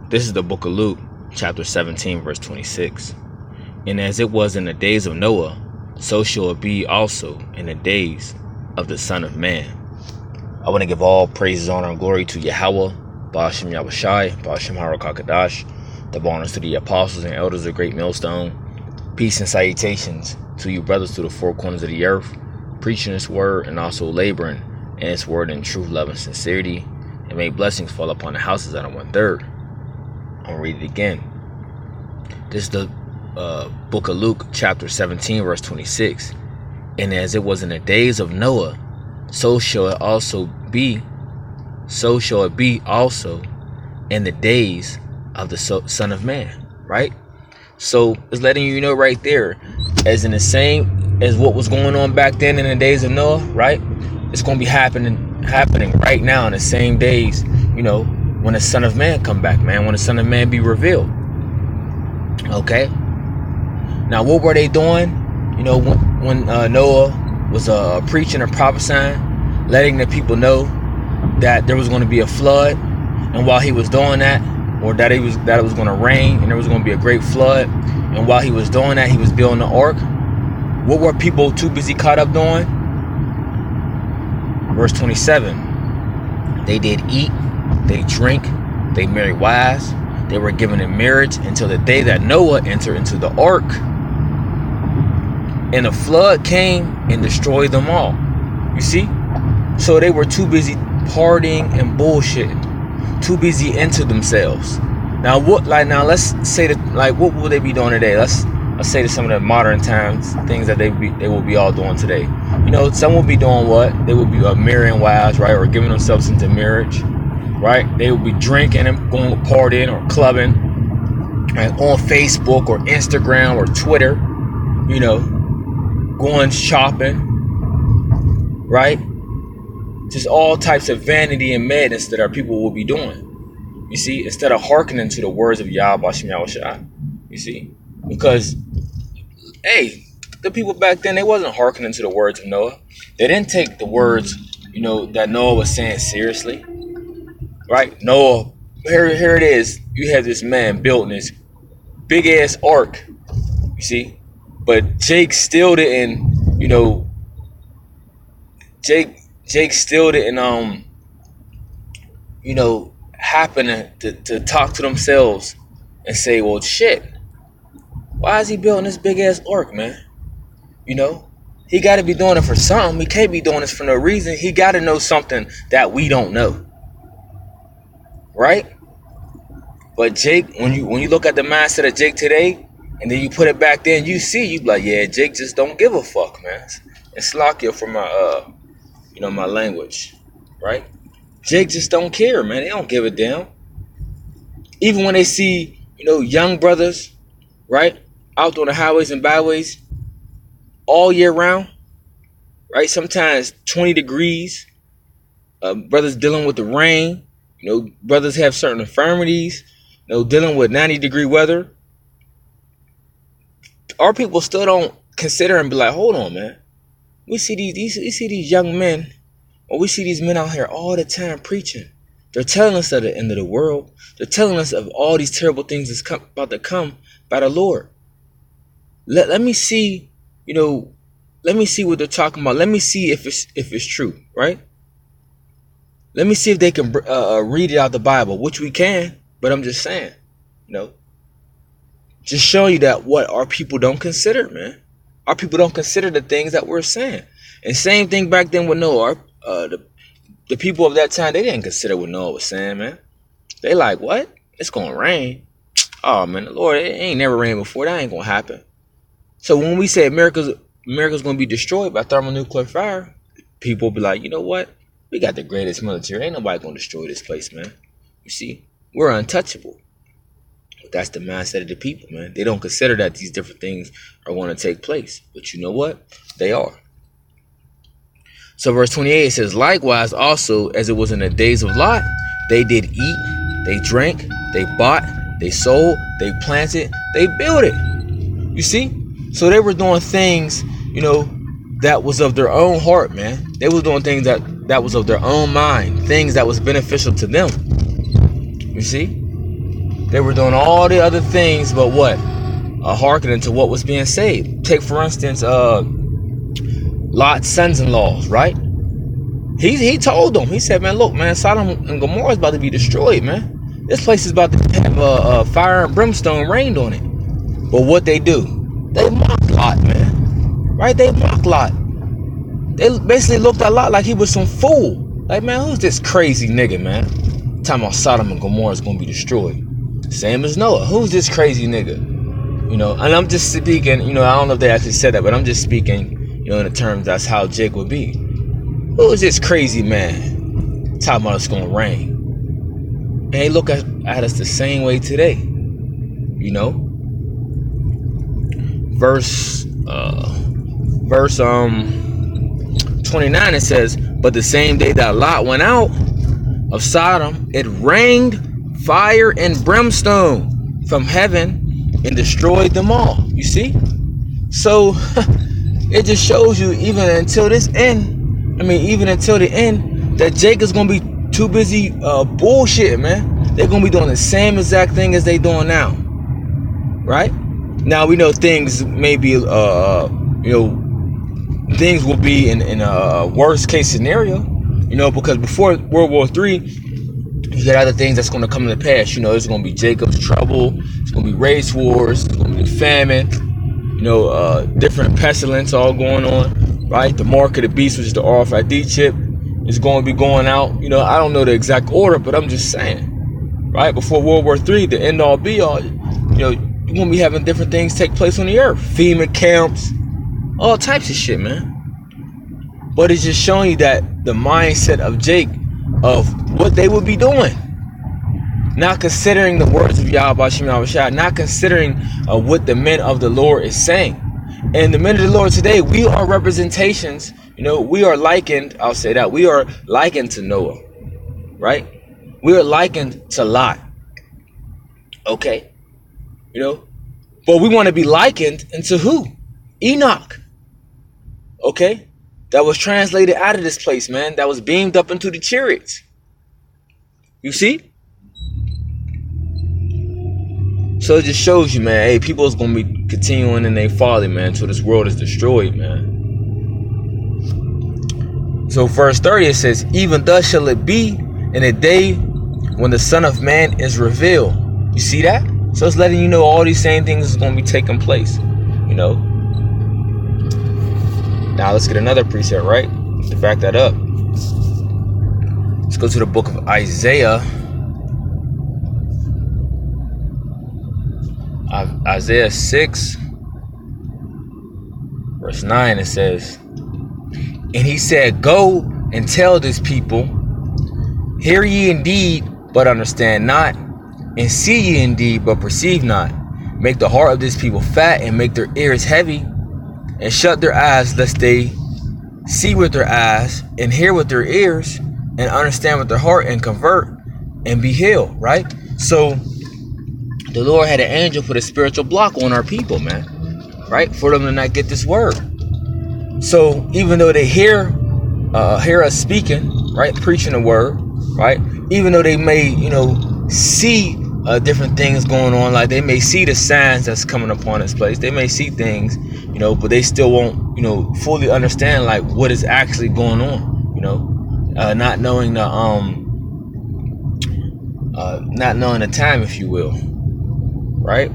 This is the book of Luke, chapter 17, verse 26. And as it was in the days of Noah, so shall it be also in the days of the Son of Man. I want to give all praises, honor, and glory to Yahweh, Ba'ashem Yahushai, Ba'ashem Harakakadash, the bonus to the apostles and elders of Great Millstone. Peace and salutations to you brothers to the four corners of the earth, preaching this word and also laboring in this word in truth, love, and sincerity. And may blessings fall upon the houses out of 1/3. I'll read it again. This is the book of Luke, chapter 17, verse 26. And as it was in the days of Noah, so shall it be also in the days of the Son of Man. Right? So it's letting you know right there, as in the same as what was going on back then in the days of Noah, right? It's going to be happening right now in the same days, when the Son of Man come back, man, when the Son of Man be revealed. Okay. Now, what were they doing? When Noah was preaching and prophesying, letting the people know that there was going to be a flood, and while he was doing that, or that it was going to rain and there was going to be a great flood, and while he was doing that, he was building the ark. What were people too busy caught up doing? Verse 27. They did eat, they drink, they married wives, they were given in marriage until the day that Noah entered into the ark, and a flood came and destroyed them all. You see? So they were too busy partying and bullshitting, too busy into themselves. Now let's say that, what will they be doing today? Let's say to some of the modern times things that they will be all doing today. Some will be doing what? They will be marrying wives, right, or giving themselves into marriage, right? They will be drinking and going partying or clubbing, right, on Facebook or Instagram or Twitter, going shopping, right? Just all types of vanity and madness that our people will be doing. You see, instead of hearkening to the words of Yahweh Ba'ashem Yahushai. You see, because the people back then, they wasn't hearkening to the words of Noah. They didn't take the words, that Noah was saying seriously. Right? Noah, here it is. You have this man building this big ass ark. You see? But Jake still didn't, Jake still didn't happen to talk to themselves and say, well, shit, why is he building this big ass ark, man? He got to be doing it for something. He can't be doing this for no reason. He got to know something that we don't know, right? But Jake, when you look at the mindset of Jake today, and then you put it back then, you be like, yeah, Jake just don't give a fuck, man. It's Slakia for my my language, right? Jake just don't care, man. They don't give a damn. Even when they see, young brothers, right, out on the highways and byways all year round, right? Sometimes 20 degrees. Brothers dealing with the rain. Brothers have certain infirmities. Dealing with 90-degree weather. Our people still don't consider and be like, hold on, man. We see these young men, or we see these men out here all the time preaching. They're telling us of the end of the world. They're telling us of all these terrible things that's about to come by the Lord. Let me see, let me see what they're talking about. Let me see if it's true, right? Let me see if they can read it out the Bible, which we can. But I'm just saying, just showing you that what our people don't consider, man. Our people don't consider the things that we're saying. And same thing back then with Noah. The people of that time, they didn't consider what Noah was saying, man. They like, what? It's going to rain. Oh, man, the Lord, it ain't never rained before. That ain't going to happen. So when we say America's going to be destroyed by thermonuclear fire, people be like, you know what? We got the greatest military. Ain't nobody going to destroy this place, man. You see, we're untouchable. But that's the mindset of the people, man. They don't consider that these different things are going to take place. But you know what? They are. So verse 28 says, likewise also as it was in the days of Lot, they did eat, they drank, they bought, they sold, they planted, they built it. You see? So they were doing things, that was of their own heart, man. They was doing things that was of their own mind, things that was beneficial to them. You see? They were doing all the other things, but what? Hearkening to what was being said. Take for instance, Lot's sons-in-laws, right? He told them. He said, man, look, man, Sodom and Gomorrah is about to be destroyed, man. This place is about to have fire and brimstone rained on it. But what they do? They mocked Lot, man. Right? They mocked Lot. They basically looked at Lot like he was some fool. Like, man, who's this crazy nigga, man? Talking about Sodom and Gomorrah is going to be destroyed. Same as Noah. Who's this crazy nigga? You know, and I'm just speaking, you know, I don't know if they actually said that, but I'm just speaking, you know, in the terms that's how Jake would be. Who is this crazy man talking about it's going to rain? And they look at us the same way today. You know? Verse 29, it says, but the same day that Lot went out of Sodom, it rained fire and brimstone from heaven and destroyed them all. You see? So it just shows you even until the end, that Jacob's gonna be too busy bullshit, man. They're gonna be doing the same exact thing as they doing now. Right? Now we know things may be things will be in a worst case scenario, you know, because before World War III, you got other things that's going to come in the past. You know, there's going to be Jacob's trouble, it's going to be race wars, it's going to be famine, you know, different pestilence all going on, right? The mark of the beast, which is the RFID chip, is going to be going out. You know, I don't know the exact order, but I'm just saying, right? Before World War III, the end all be all, you know, you're going to be having different things take place on the earth. FEMA camps, all types of shit, man. But it's just showing you that the mindset of Jake, of what they would be doing. Not considering the words of Yahweh Shem Yahushua, not considering what the men of the Lord is saying. And the men of the Lord today, we are representations. You know, we are likened, I'll say that, we are likened to Noah. Right? We are likened to Lot. Okay? You know? But we want to be likened into who? Enoch. Okay? That was translated out of this place, man. That was beamed up into the chariots. You see? So it just shows you, man, hey, people is going to be continuing in their folly, man, until this world is destroyed, man. So verse 30, it says, even thus shall it be in a day when the Son of Man is revealed. You see that? So it's letting you know all these same things is going to be taking place, you know. Now let's get another precept, right? To back that up. Let's go to the book of Isaiah. Isaiah 6, verse 9, it says, and he said, go and tell this people, hear ye indeed, but understand not, and see ye indeed, but perceive not. Make the heart of this people fat, and make their ears heavy, and shut their eyes, lest they see with their eyes, and hear with their ears, and understand with their heart, and convert, and be healed, right? So the Lord had an angel put a spiritual block on our people, man, right? For them to not get this word. So even though they hear us speaking, right, preaching the word, right, even though they may, you know, see different things going on, like they may see the signs that's coming upon this place, they may see things, you know, but they still won't, you know, fully understand like what is actually going on, you know, not knowing the time, if you will, right?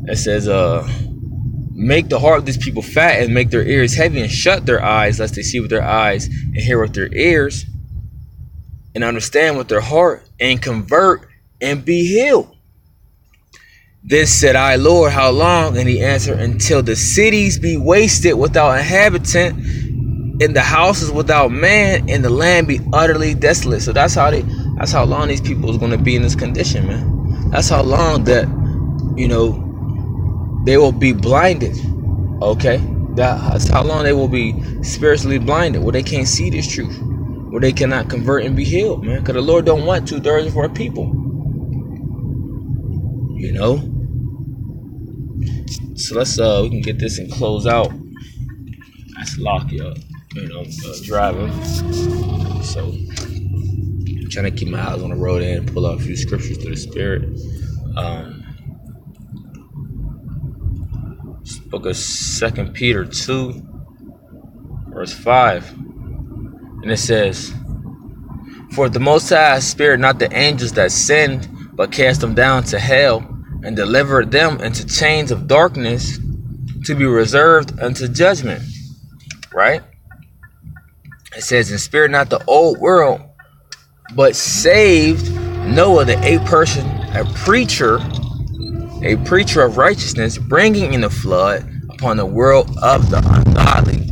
It says, make the heart of these people fat, and make their ears heavy, and shut their eyes, lest they see with their eyes, and hear with their ears, and understand with their heart, and convert, and be healed. Then said I, Lord, how long? And he answered, until the cities be wasted without inhabitant, and the houses without man, and the land be utterly desolate. So that's how long these people is going to be in this condition, man. That's how long that, you know, they will be blinded. Okay? That's how long they will be spiritually blinded, where they can't see this truth, where they cannot convert and be healed, man. Because the Lord don't want 2/3 of our people. You know? So let's we can get this and close out. Let's lock you up. You know, driving. So I'm trying to keep my eyes on the road and pull out a few scriptures through the Spirit. Book of 2 Peter 2, verse 5. And it says, "For the Most High spared not the angels that sinned, but cast them down to hell, and delivered them into chains of darkness, to be reserved unto judgment." Right? It says, "And spared not the old world, but saved Noah, the eighth person, a preacher of righteousness, bringing in the flood upon the world of the ungodly,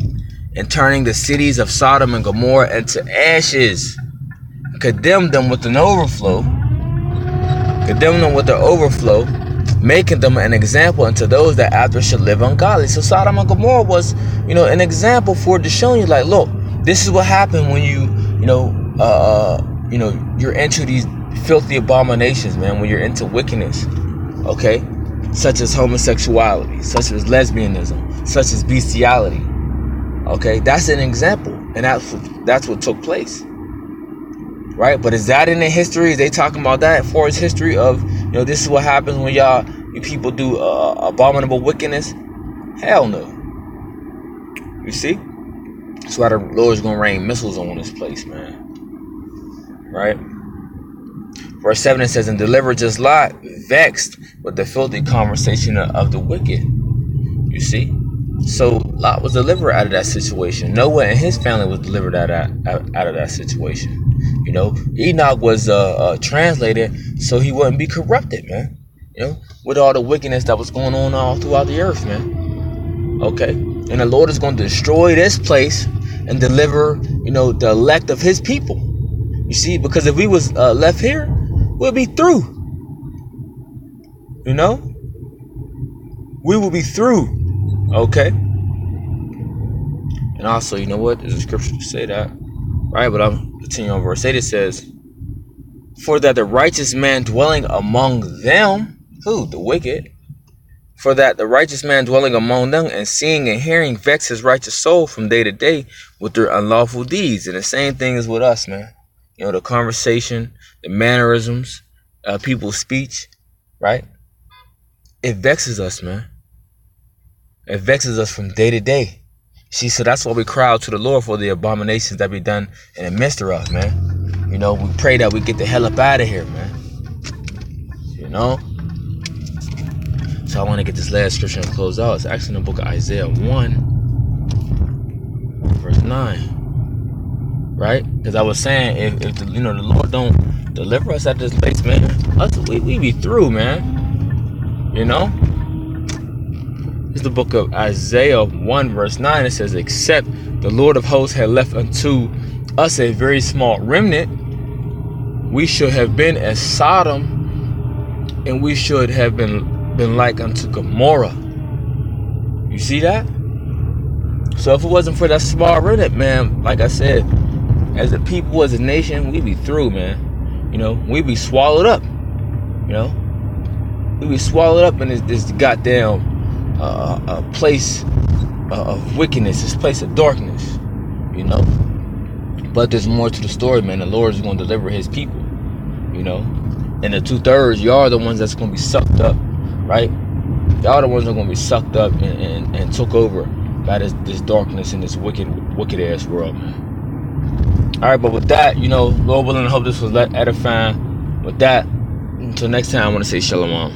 and turning the cities of Sodom and Gomorrah into ashes, condemned them with the overflow, making them an example unto those that after should live ungodly." So Sodom and Gomorrah was, an example for it to show you, like, look, this is what happened when you're into these filthy abominations, man. When you're into wickedness, okay, such as homosexuality, such as lesbianism, such as bestiality. Okay, that's an example, and that's what took place. Right? But is that in the history? Is they talking about that for its history of, this is what happens when you people do abominable wickedness? Hell no. You see? That's why the Lord's going to rain missiles on this place, man. Right? Verse 7, it says, "And deliver just Lot, vexed with the filthy conversation of the wicked." You see? So Lot was delivered out of that situation. Noah and his family was delivered out of that situation. Enoch was translated so he wouldn't be corrupted, man. With all the wickedness that was going on all throughout the earth, man. Okay, and the Lord is going to destroy this place and deliver, the elect of His people. You see, because if we was left here, we'll be through. We will be through. Okay. And also, you know what? There's a scripture to say that. Right, but I'm continuing on verse 8. It says, "For that the righteous man dwelling among them," who? The wicked. "For that the righteous man dwelling among them, and seeing and hearing, vex his righteous soul from day to day with their unlawful deeds." And the same thing is with us, man. The conversation, the mannerisms, people's speech, right? It vexes us, man. It vexes us from day to day. See, so that's why we cry out to the Lord for the abominations that be done in the midst of us, man. We pray that we get the hell up out of here, man. So I want to get this last scripture and close out. It's actually in the book of Isaiah 1, verse 9. Right? Because I was saying, if the Lord don't deliver us out of this place, man, we be through, man. It's the book of Isaiah 1, verse 9. It says, "Except the Lord of hosts had left unto us a very small remnant, we should have been as Sodom, and we should have been like unto Gomorrah." You see that? So if it wasn't for that small remnant, man, like I said, as a people, as a nation, we'd be through, man. We'd be swallowed up. We'd be swallowed up in this goddamn a place of wickedness, this place of darkness. But there's more to the story, man. The Lord is going to deliver His people. And the 2/3, y'all are the ones that's going to be sucked up, right? Y'all are the ones that are going to be sucked up and took over by this darkness in this wicked ass world, man. All right, but with that, Lord willing, I hope this was edifying. With that, until next time, I want to say shalom.